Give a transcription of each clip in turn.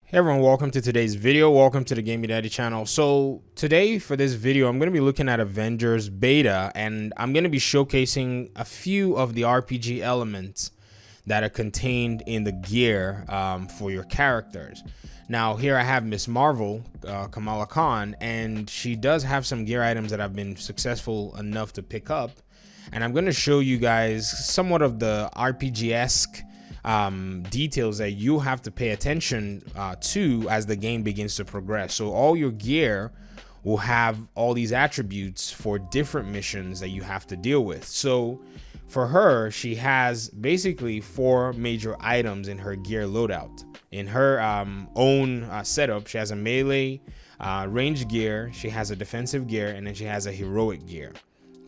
Hey everyone, welcome to today's video. Welcome to the Gaming Daddy channel. So today for this video, I'm going to be looking at Avengers beta, and I'm going to be showcasing a few of the RPG elements that are contained in the gear for your characters. Now here I have Miss Marvel, Kamala Khan, and she does have some gear items that I've been successful enough to pick up. And I'm going to show you guys somewhat of the RPG-esque details that you have to pay attention to as the game begins to progress. So all your gear will have all these attributes for different missions that you have to deal with. So for her, she has basically 4 major items in her gear loadout. In her own setup, she has a melee range gear, she has a defensive gear, and then she has a heroic gear.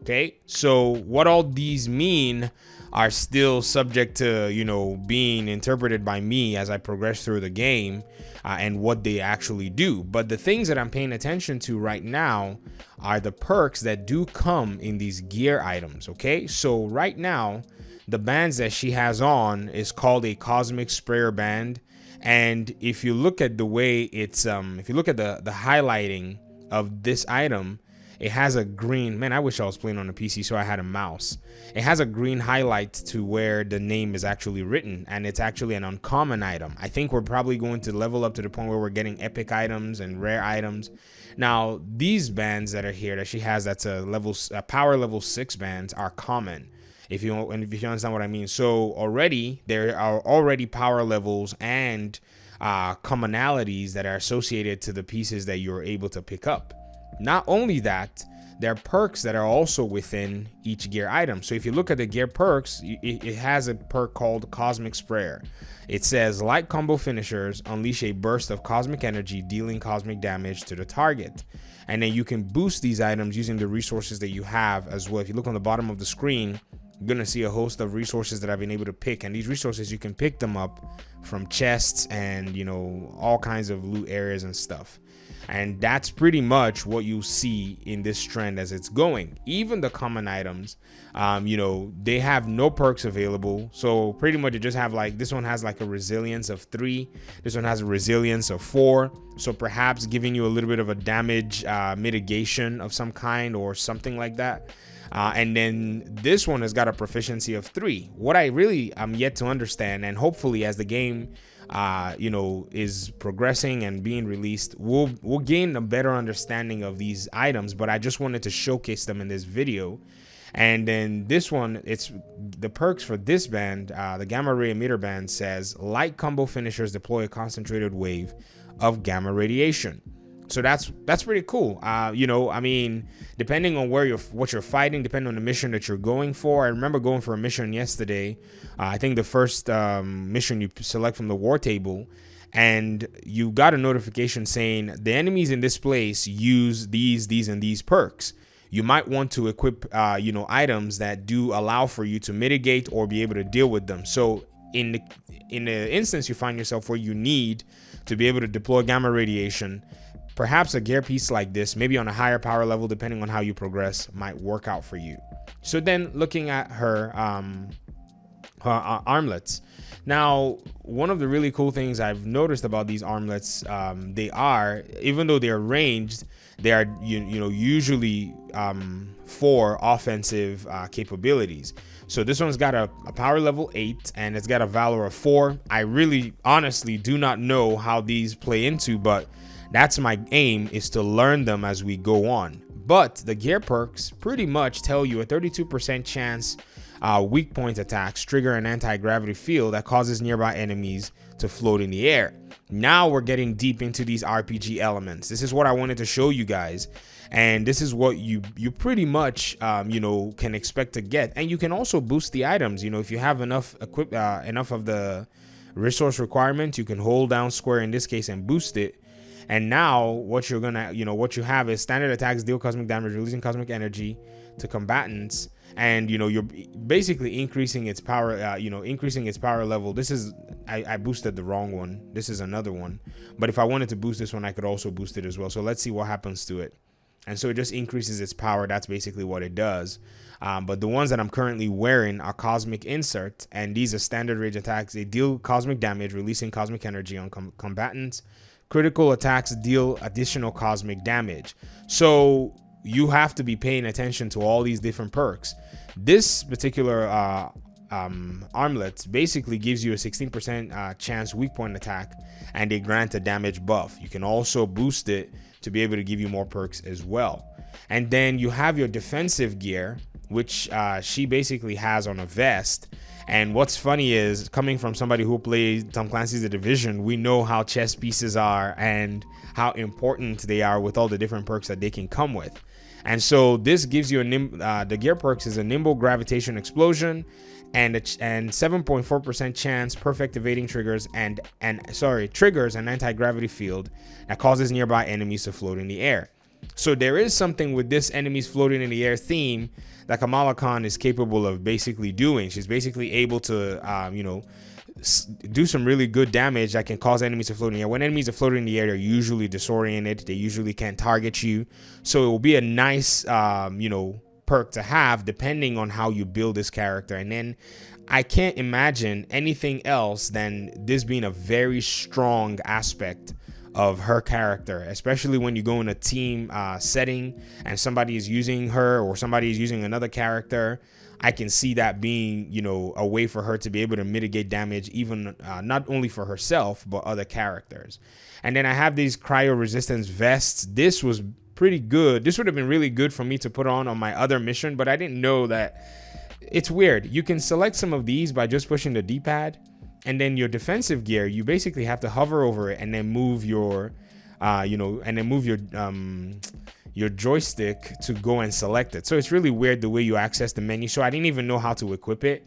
Okay, so what all these mean are still subject to, being interpreted by me as I progress through the game and what they actually do. But the things that I'm paying attention to right now are the perks that do come in these gear items. Okay, so right now, the bands that she has on is called a Cosmic Sprayer band. And if you look at the way it's, if you look at the highlighting of this item, it has a green, man, I wish I was playing on a PC so I had a mouse. It has a green highlight to where the name is actually written, and it's actually an uncommon item. I think we're probably going to level up to the point where we're getting epic items and rare items. Now, these bands that are here that she has, that's a power level 6 bands, are common. If you understand what I mean. So already there are already power levels and commonalities that are associated to the pieces that you're able to pick up. Not only that, there are perks that are also within each gear item. So if you look at the gear perks, it has a perk called Cosmic Sprayer. It says, like combo finishers, unleash a burst of cosmic energy, dealing cosmic damage to the target. And then you can boost these items using the resources that you have as well. If you look on the bottom of the screen, you're gonna see a host of resources that I've been able to pick, and these resources, you can pick them up from chests and all kinds of loot areas and stuff. And that's pretty much what you see in this trend as it's going. Even the common items, they have no perks available. So pretty much you just have this one has like a resilience of 3. This one has a resilience of 4. So perhaps giving you a little bit of a damage mitigation of some kind or something like that. And then this one has got a proficiency of 3. What I really am yet to understand, and hopefully as the game is progressing and being released, we'll gain a better understanding of these items. But I just wanted to showcase them in this video. And then this one, it's the perks for this band. The gamma ray emitter band says, light combo finishers deploy a concentrated wave of gamma radiation. So that's pretty cool. Depending on what you're fighting, depending on the mission that you're going for. I remember going for a mission yesterday. I think the first mission you select from the war table, and you got a notification saying the enemies in this place use these and these perks. You might want to equip items that do allow for you to mitigate or be able to deal with them. So in the instance you find yourself where you need to be able to deploy gamma radiation, perhaps a gear piece like this, maybe on a higher power level, depending on how you progress, might work out for you. So then looking at her armlets. Now, one of the really cool things I've noticed about these armlets, they are, even though they're ranged, they are usually for offensive capabilities. So this one's got a power level 8 and it's got a valor of 4. I really honestly do not know how these play into, but that's my aim, is to learn them as we go on. But the gear perks pretty much tell you a 32% chance weak point attacks trigger an anti-gravity field that causes nearby enemies to float in the air. Now we're getting deep into these RPG elements. This is what I wanted to show you guys, and this is what you pretty much can expect to get. And you can also boost the items. If you have enough enough of the resource requirement, you can hold down square in this case and boost it. And now what you're gonna, what you have is standard attacks deal cosmic damage, releasing cosmic energy to combatants, and you're basically increasing its power, increasing its power level. This is, I boosted the wrong one. This is another one. But if I wanted to boost this one, I could also boost it as well. So let's see what happens to it. and so it just increases its power. That's basically what it does. But the ones that I'm currently wearing are Cosmic Insert, and these are standard range attacks. They deal cosmic damage, releasing cosmic energy on combatants. Critical attacks deal additional cosmic damage. So you have to be paying attention to all these different perks. This particular armlet basically gives you a 16% chance weak point attack, and they grant a damage buff. You can also boost it to be able to give you more perks as well. And then you have your defensive gear, which she basically has on a vest. And what's funny is, coming from somebody who played Tom Clancy's The Division, we know how chess pieces are and how important they are with all the different perks that they can come with. And so this gives you the gear perks is a nimble gravitation explosion and 7.4% chance perfect evading triggers and triggers an anti-gravity field that causes nearby enemies to float in the air. So there is something with this enemies floating in the air theme that Kamala Khan is capable of basically doing. She's basically able to, do some really good damage that can cause enemies to float in the air. When enemies are floating in the air, they're usually disoriented. They usually can't target you. So it will be a nice, perk to have depending on how you build this character. And then I can't imagine anything else than this being a very strong aspect of her character, especially when you go in a team setting and somebody is using her or somebody is using another character. I can see that being, a way for her to be able to mitigate damage, even not only for herself, but other characters. And then I have these cryo resistance vests. This was pretty good. This would have been really good for me to put on my other mission, but I didn't know that. It's weird. You can select some of these by just pushing the D-pad. And then your defensive gear, you basically have to hover over it and then move your, your joystick to go and select it. So it's really weird the way you access the menu. So I didn't even know how to equip it.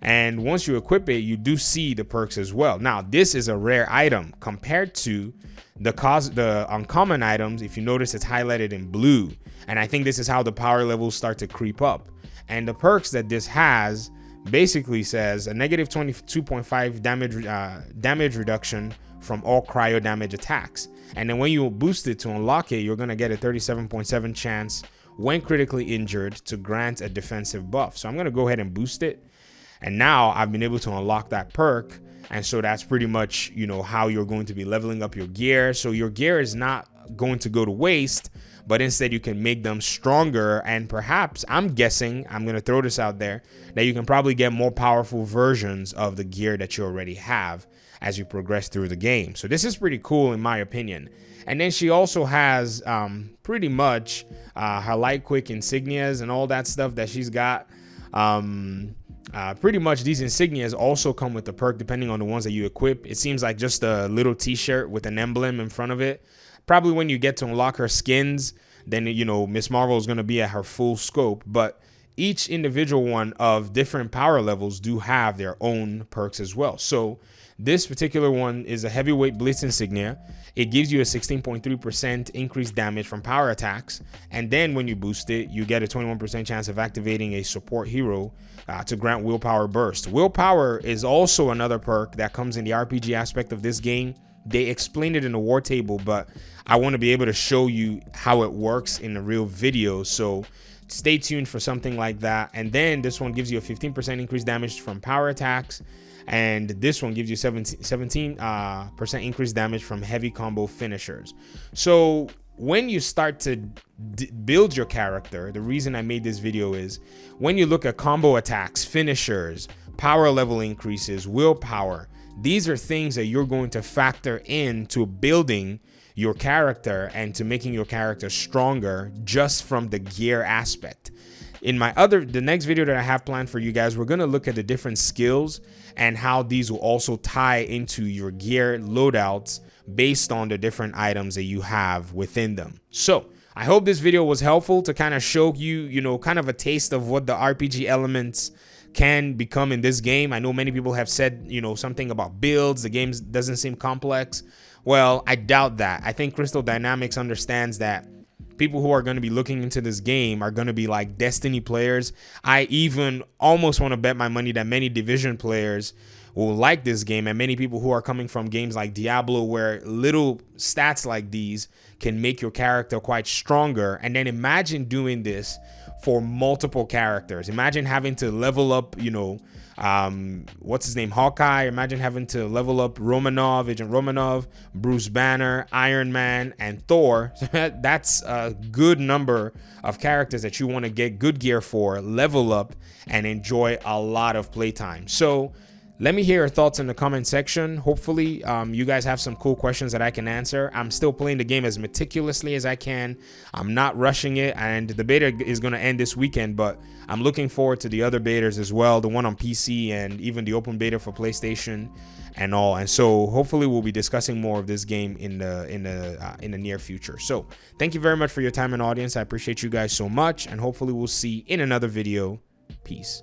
And once you equip it, you do see the perks as well. Now, this is a rare item compared to the uncommon items. If you notice, it's highlighted in blue. And I think this is how the power levels start to creep up. And the perks that this has basically says a negative 22.5 damage reduction from all cryo damage attacks. And then when you boost it to unlock it, you're going to get a 37.7 chance when critically injured to grant a defensive buff. So I'm going to go ahead and boost it. And now I've been able to unlock that perk. And so that's pretty much, how you're going to be leveling up your gear. So your gear is not going to go to waste, but instead you can make them stronger. And perhaps, I'm guessing, I'm going to throw this out there, that you can probably get more powerful versions of the gear that you already have as you progress through the game. So this is pretty cool in my opinion. And then she also has pretty much her light quick insignias and all that stuff that she's got. Pretty much these insignias also come with the perk depending on the ones that you equip. It seems like just a little t-shirt with an emblem in front of it. Probably when you get to unlock her skins, then, Miss Marvel is going to be at her full scope. But each individual one of different power levels do have their own perks as well. So this particular one is a heavyweight blitz insignia. It gives you a 16.3% increased damage from power attacks. And then when you boost it, you get a 21% chance of activating a support hero to grant willpower burst. Willpower is also another perk that comes in the RPG aspect of this game. They explained it in the war table, but I want to be able to show you how it works in a real video. So stay tuned for something like that. And then this one gives you a 15% increased damage from power attacks. And this one gives you 17% increased damage from heavy combo finishers. So when you start to build your character, the reason I made this video is when you look at combo attacks, finishers, power level increases, willpower, these are things that you're going to factor into building your character and to making your character stronger just from the gear aspect. In the next video that I have planned for you guys, we're going to look at the different skills and how these will also tie into your gear loadouts based on the different items that you have within them. So I hope this video was helpful to kind of show you, kind of a taste of what the RPG elements can become in this game. I know many people have said, something about builds. The game doesn't seem complex. Well, I doubt that. I think Crystal Dynamics understands that people who are going to be looking into this game are going to be like Destiny players. I even almost want to bet my money that many Division players will like this game, and many people who are coming from games like Diablo, where little stats like these can make your character quite stronger. And then imagine doing this for multiple characters. Imagine having to level up, what's his name, Hawkeye. Imagine having to level up Romanov, Agent Romanov, Bruce Banner, Iron Man, and Thor. That's a good number of characters that you want to get good gear for, level up, and enjoy a lot of playtime. So let me hear your thoughts in the comment section. Hopefully, you guys have some cool questions that I can answer. I'm still playing the game as meticulously as I can. I'm not rushing it, and the beta is going to end this weekend, but I'm looking forward to the other betas as well, the one on PC and even the open beta for PlayStation and all. And so hopefully we'll be discussing more of this game in the near future. So thank you very much for your time and audience. I appreciate you guys so much, and hopefully we'll see in another video. Peace.